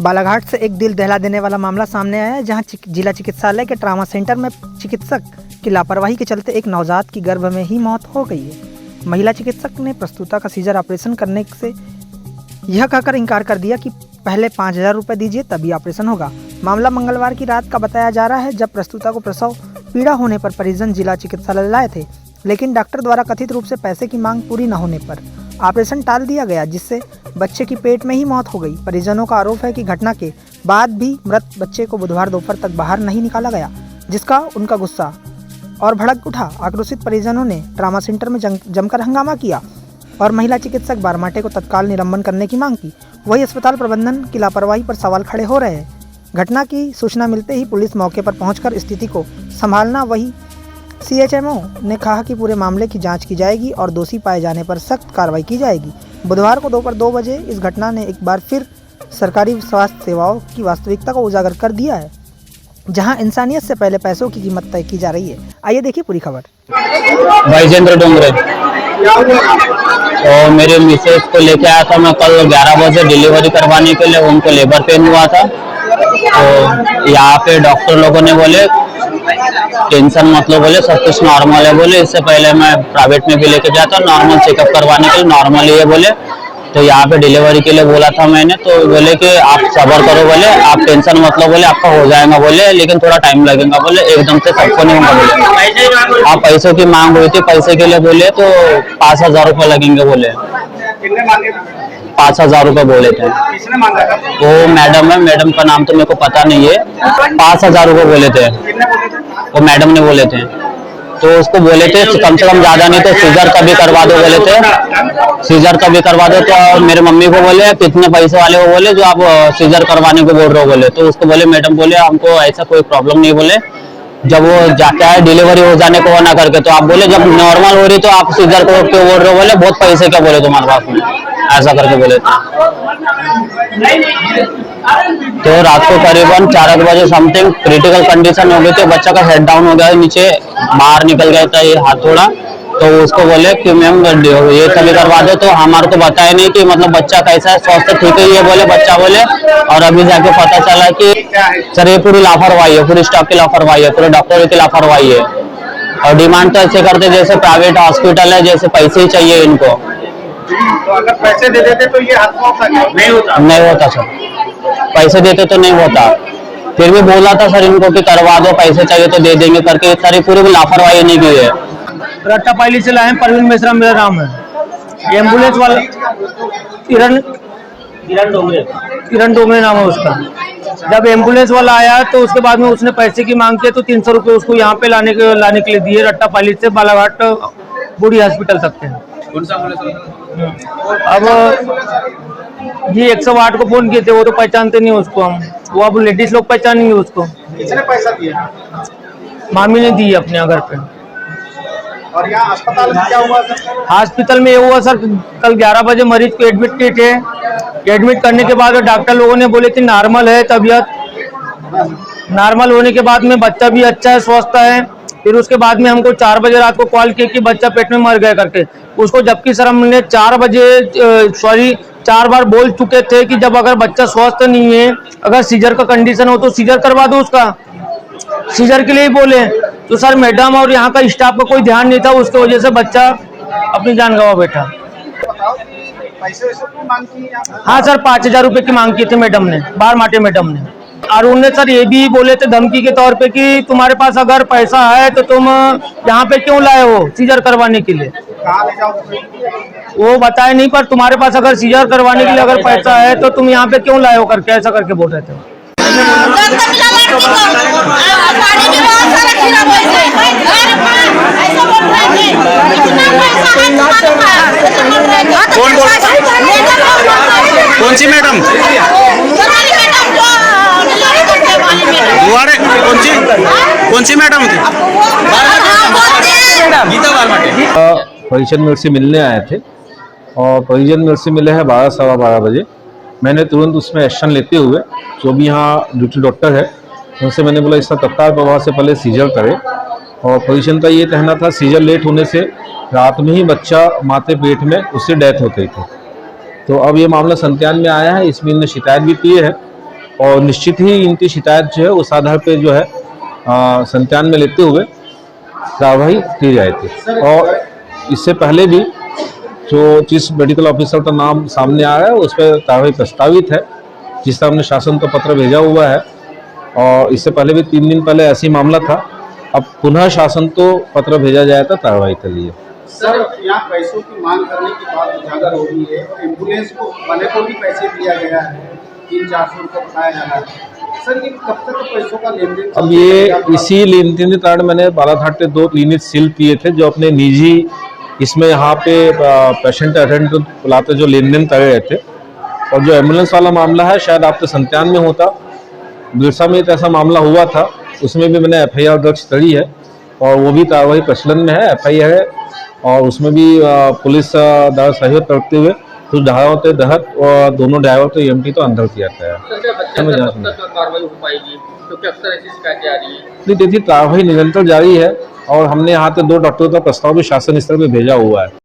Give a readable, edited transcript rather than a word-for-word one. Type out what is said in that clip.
बालाघाट से एक दिल दहला देने वाला मामला सामने आया है, जहां जिला चिकित्सालय के ट्रामा सेंटर में चिकित्सक की लापरवाही के चलते एक नवजात की गर्भ में ही मौत हो गई है। महिला चिकित्सक ने प्रसूता का सीजर ऑपरेशन करने से यह कहकर इनकार कर दिया कि पहले 5,000 रुपये दीजिए तभी ऑपरेशन होगा। मामला मंगलवार की रात का बताया जा रहा है, जब प्रसूता को प्रसव पीड़ा होने पर परिजन जिला चिकित्सालय लाए थे, लेकिन डॉक्टर द्वारा कथित रूप से पैसे की मांग पूरी न होने पर ऑपरेशन टाल दिया गया, जिससे बच्चे की पेट में ही मौत हो गई। परिजनों का आरोप है कि घटना के बाद भी मृत बच्चे को बुधवार दोपहर तक बाहर नहीं निकाला गया, जिसका उनका गुस्सा और भड़क उठा। आक्रोशित परिजनों ने ट्रामा सेंटर में जमकर हंगामा किया और महिला चिकित्सक बारमाटे को तत्काल निलंबन करने की मांग की। वही अस्पताल प्रबंधन की लापरवाही पर सवाल खड़े हो रहे हैं। घटना की सूचना मिलते ही पुलिस मौके पर पहुंचकर स्थिति को संभालना, वही सीएचएमओ ने कहा कि पूरे मामले की जांच की जाएगी और दोषी पाए जाने पर सख्त कार्रवाई की जाएगी। बुधवार को दोपहर 2 बजे इस घटना ने एक बार फिर सरकारी स्वास्थ्य सेवाओं की वास्तविकता को उजागर कर दिया है, जहां इंसानियत से पहले पैसों की कीमत तय की जा रही है। आइए देखिए पूरी खबर। बैजेंद्र डोंगरे और मेरे मिसेज को लेके आया था मैं कल 11 बजे डिलीवरी करवाने के लिए। उनको लेबर पेन हुआ था, तो यहाँ पे डॉक्टर लोगों ने बोले टेंशन मत लो, बोले सब कुछ नॉर्मल है। बोले इससे पहले मैं प्राइवेट में भी लेके गया था नॉर्मल चेकअप करवाने के लिए, नॉर्मल ही है बोले। तो यहाँ पे डिलीवरी के लिए बोला था मैंने, तो बोले कि आप सब्र करो, बोले आप टेंशन मत लो, बोले आपका हो जाएगा, बोले लेकिन थोड़ा टाइम लगेगा, बोले एकदम से सबको नहीं होगा। बोले आप पैसों की मांग हुई थी, पैसे के लिए बोले तो 5,000 रुपये लगेंगे, बोले 5,000 रुपये बोले थे। वो मैडम है, मैडम का नाम तो मेरे को पता नहीं है। 5,000 रुपये बोले थे, वो मैडम ने बोले थे। तो उसको बोले थे कम से कम ज्यादा नहीं तो सीजर का भी करवा दो, बोले थे सीजर का भी करवा दो। तो मेरे मम्मी को बोले कितने पैसे वाले हो, बोले जो आप सीजर करवाने को बोल रहे हो, बोले। तो उसको बोले मैडम बोले हमको ऐसा कोई प्रॉब्लम नहीं, बोले जब वो जाता है डिलीवरी हो जाने को ना करके, तो आप बोले जब नॉर्मल हो रही तो आप सीजर को क्यों बोल रहे हो, बोले बहुत पैसे क्या बोले तुम्हारे पास में, ऐसा करके बोले थे। तो रात को करीबन 4 बजे समथिंग क्रिटिकल कंडीशन हो गई थी, बच्चा का हेड डाउन हो गया, नीचे बाहर निकल गया था ये हाथ थोड़ा। तो उसको बोले कि मैम ये सभी करवा दो, तो हमारे को बताया नहीं कि मतलब बच्चा कैसा है, स्वास्थ्य ठीक है ये बोले बच्चा, बोले। और अभी जाके पता चला कि सर ये पूरी लापरवाही है, पूरी स्टाफ की लापरवाही है, पूरे डॉक्टर की लापरवाही है। और डिमांड तो ऐसे करते जैसे प्राइवेट हॉस्पिटल है, जैसे पैसे ही चाहिए इनको। तो अगर पैसे दे देते तो ये हादसा होता नहीं होता सर, पैसे देते तो नहीं होता। फिर भी बोला था सर इनको कि करवा दो, पैसे चाहिए तो दे देंगे करके, सारी पूरी लापरवाही नहीं की है। रट्टापाली से लाए, परवीन मिश्रा मेरा नाम है। एम्बुलेंस वाला किरण डोंगरे नाम है उसका। जब एम्बुलेंस वाला आया तो उसके बाद में उसने पैसे की मांग की, तो 300 रुपये उसको यहाँ पे लाने के लिए दिए, रट्टापाली से बालाघाट बूढ़ी हॉस्पिटल तक के। अब ये 108 को फोन किए थे, वो तो पहचानते नहीं उसको हम, वो अब लेडीज लोग पहचानेंगे उसको। किसने पैसा दिया? मामी ने दी अपने घर पे। और यहाँ अस्पताल में क्या हुआ सर? हॉस्पिटल में ये हुआ सर, कल 11 बजे मरीज को एडमिट किए थे। एडमिट करने के बाद डॉक्टर लोगों ने बोले कि नॉर्मल है तबीयत। नॉर्मल होने के बाद में बच्चा भी अच्छा है, स्वस्थ है। फिर उसके बाद में हमको 4 बजे रात को कॉल किया कि बच्चा पेट में मर गया करके उसको, जबकि सर हमने 4 बार बोल चुके थे कि जब अगर बच्चा स्वस्थ नहीं है, अगर सीजर का कंडीशन हो तो सीजर करवा दो उसका, सीजर के लिए ही बोले। तो सर मैडम और यहाँ का स्टाफ का कोई ध्यान नहीं था, उसकी वजह से बच्चा अपनी जान गंवा बैठा। पैसे की मांग की? हाँ सर, 5,000 रुपये की मांग की थी मैडम ने, बारमाटे मैडम ने। और उन्होंने सर ये भी बोले थे धमकी के तौर पे कि तुम्हारे पास अगर पैसा है तो तुम यहाँ पे क्यों लाए हो सीजर करवाने के लिए। कहाँ ले जाओ वो बताए नहीं, पर तुम्हारे पास अगर सीजर करवाने के लिए अगर पैसा है तो तुम यहाँ पे क्यों लाए हो करके ऐसा करके बोल रहे थे। कौन सी मैडम? कौन सी मैडम थी? परिजन मेरे से मिलने आए थे और परिजन मेरे से मिले हैं 12 सवा 12 बजे। मैंने तुरंत उसमें एक्शन लेते हुए जो भी यहाँ ड्यूटी डॉक्टर है उनसे मैंने बोला इसका तत्काल प्रभाव से पहले सीजर करें। और परिजन का ये कहना था सीजर लेट होने से रात में ही बच्चा माते पेट में उससे डेथ हो गई थी। तो अब ये मामला संज्ञान में आया है, इसमें इन्होंने शिकायत भी की है और निश्चित ही इनकी शिकायत जो है उस आधार पे जो है संज्ञान में लेते हुए कार्रवाई की जाएगी। और इससे पहले भी जो चीफ मेडिकल ऑफिसर का नाम सामने आया है उस पर कार्रवाई प्रस्तावित है, जिसका हमने शासन को पत्र भेजा हुआ है। और इससे पहले भी 3 दिन पहले ऐसी मामला था। अब पुनः शासन को पत्र भेजा जाए तो कार्रवाई के लिए। सर यहाँ पैसों की मांग करने की बात उजागर हो रही है और एम्बुलेंस को वाले को भी पैसे दिया गया है, 300-400 रुपये बताया जा रहा है। सर ये कब तक पैसों का लेन देन? अब ये इसी लेन देन के कारण मैंने बालाघाट के 2 क्लिनिक सील किए थे, जो अपने निजी इसमें यहाँ पे पेशेंट अटेंड बुलाते जो लेन देन कर रहे थे। और जो एम्बुलेंस वाला मामला है शायद आपके संज्ञान में होता, बिरसा में एक ऐसा मामला हुआ था, उसमें भी मैंने FIR दर्ज करी है और वो भी कार्रवाई प्रचलन में है, FIR है। और उसमें भी पुलिस द्वारा सहयोग करते हुए कुछ धाराओं के तहत और दोनों ड्राइवर तो EMT तो अंदर किया गया है। कार्रवाई हो पाएगी क्योंकि अक्सर ऐसी शिकायतें आ रही है। नहीं, देखिए कार्रवाई निरंतर जारी है और हमने यहाँ पे 2 डॉक्टरों का प्रस्ताव भी शासन स्तर पे भेजा हुआ है।